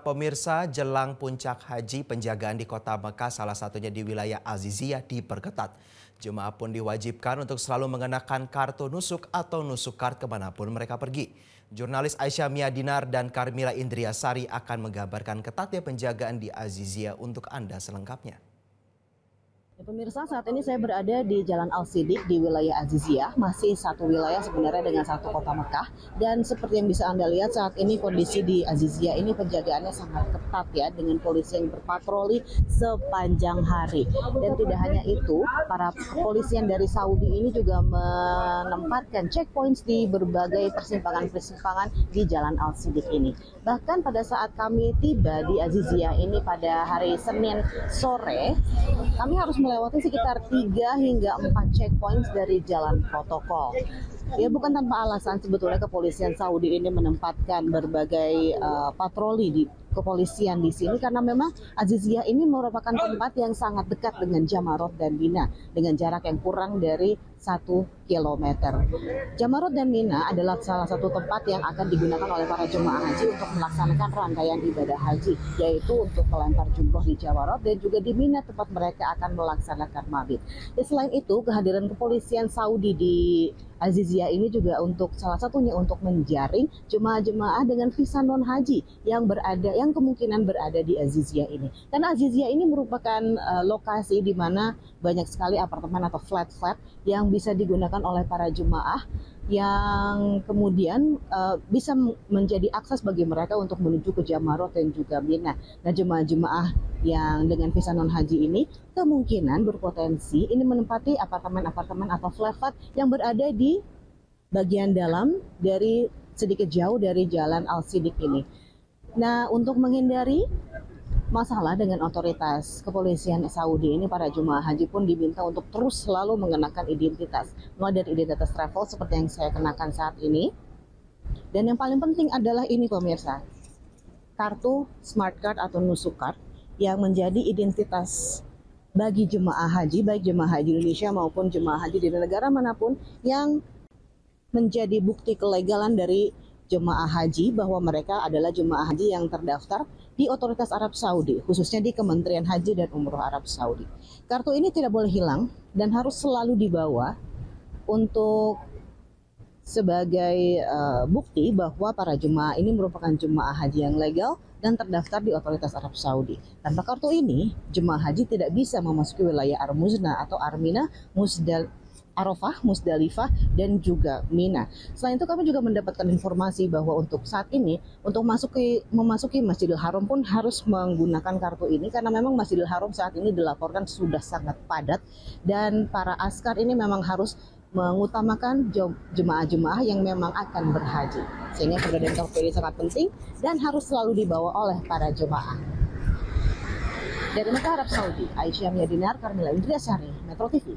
Pemirsa, jelang puncak haji, penjagaan di kota Mekah, salah satunya di wilayah Aziziyah, diperketat. Jemaah pun diwajibkan untuk selalu mengenakan kartu nusuk atau nusuk card kemanapun mereka pergi. Jurnalis Aisyah Miadinar dan Karmila Indriasari akan menggambarkan ketatnya penjagaan di Aziziyah untuk Anda selengkapnya. Ya, pemirsa, saat ini saya berada di Jalan Al-Siddiq di wilayah Aziziyah, masih satu wilayah sebenarnya dengan satu kota Mekah. Dan seperti yang bisa Anda lihat saat ini kondisi di Aziziyah ini penjagaannya sangat ketat ya, dengan polisi yang berpatroli sepanjang hari. Dan tidak hanya itu, para kepolisian dari Saudi ini juga menempatkan checkpoints di berbagai persimpangan-persimpangan di Jalan Al-Siddiq ini. Bahkan pada saat kami tiba di Aziziyah ini pada hari Senin sore, kami harus melewati sekitar 3 hingga 4 checkpoints dari jalan protokol. Ya, bukan tanpa alasan sebetulnya kepolisian Saudi ini menempatkan berbagai patroli di kepolisian di sini karena memang Aziziyah ini merupakan tempat yang sangat dekat dengan Jamarot dan Mina dengan jarak yang kurang dari 1 kilometer. Jamarot dan Mina adalah salah satu tempat yang akan digunakan oleh para jemaah haji untuk melaksanakan rangkaian ibadah haji, yaitu untuk melempar jumroh di Jamarot dan juga di Mina tempat mereka akan melaksanakan mabit. Dan selain itu, kehadiran kepolisian Saudi di Aziziyah ini juga untuk salah satunya untuk menjaring jemaah-jemaah dengan visa non haji yang kemungkinan berada di Aziziyah ini. Karena Aziziyah ini merupakan lokasi di mana banyak sekali apartemen atau flat-flat yang bisa digunakan oleh para jemaah yang kemudian bisa menjadi akses bagi mereka untuk menuju ke Jamarot dan juga Mina. Nah, jemaah-jemaah yang dengan visa non haji ini kemungkinan berpotensi ini menempati apartemen-apartemen atau flat-flat yang berada di bagian dalam dari sedikit jauh dari Jalan Al-Siddiq ini. Nah, untuk menghindari masalah dengan otoritas kepolisian Saudi ini, para jemaah haji pun diminta untuk terus selalu mengenakan identitas, mulai dari identitas travel seperti yang saya kenakan saat ini. Dan yang paling penting adalah ini pemirsa, kartu smart card atau nusuk card yang menjadi identitas bagi jemaah haji, baik jemaah haji Indonesia maupun jemaah haji di negara manapun yang menjadi bukti kelegalan dari jemaah haji bahwa mereka adalah jemaah haji yang terdaftar di Otoritas Arab Saudi, khususnya di Kementerian Haji dan Umroh Arab Saudi. Kartu ini tidak boleh hilang dan harus selalu dibawa untuk sebagai bukti bahwa para jemaah ini merupakan jemaah haji yang legal dan terdaftar di Otoritas Arab Saudi. Tanpa kartu ini, jemaah haji tidak bisa memasuki wilayah Ar-Muznah atau Ar-Mina, Arafah, Musdalifah, dan juga Mina. Selain itu kami juga mendapatkan informasi bahwa untuk saat ini, untuk memasuki Masjidil Haram pun harus menggunakan kartu ini karena memang Masjidil Haram saat ini dilaporkan sudah sangat padat dan para askar ini memang harus mengutamakan jemaah-jemaah yang memang akan berhaji. Sehingga keberadaan kartu ini sangat penting dan harus selalu dibawa oleh para jemaah. Dari Mekah, Arab Saudi, Aisyah Miadinar, Karmila Indriasari, Metro TV.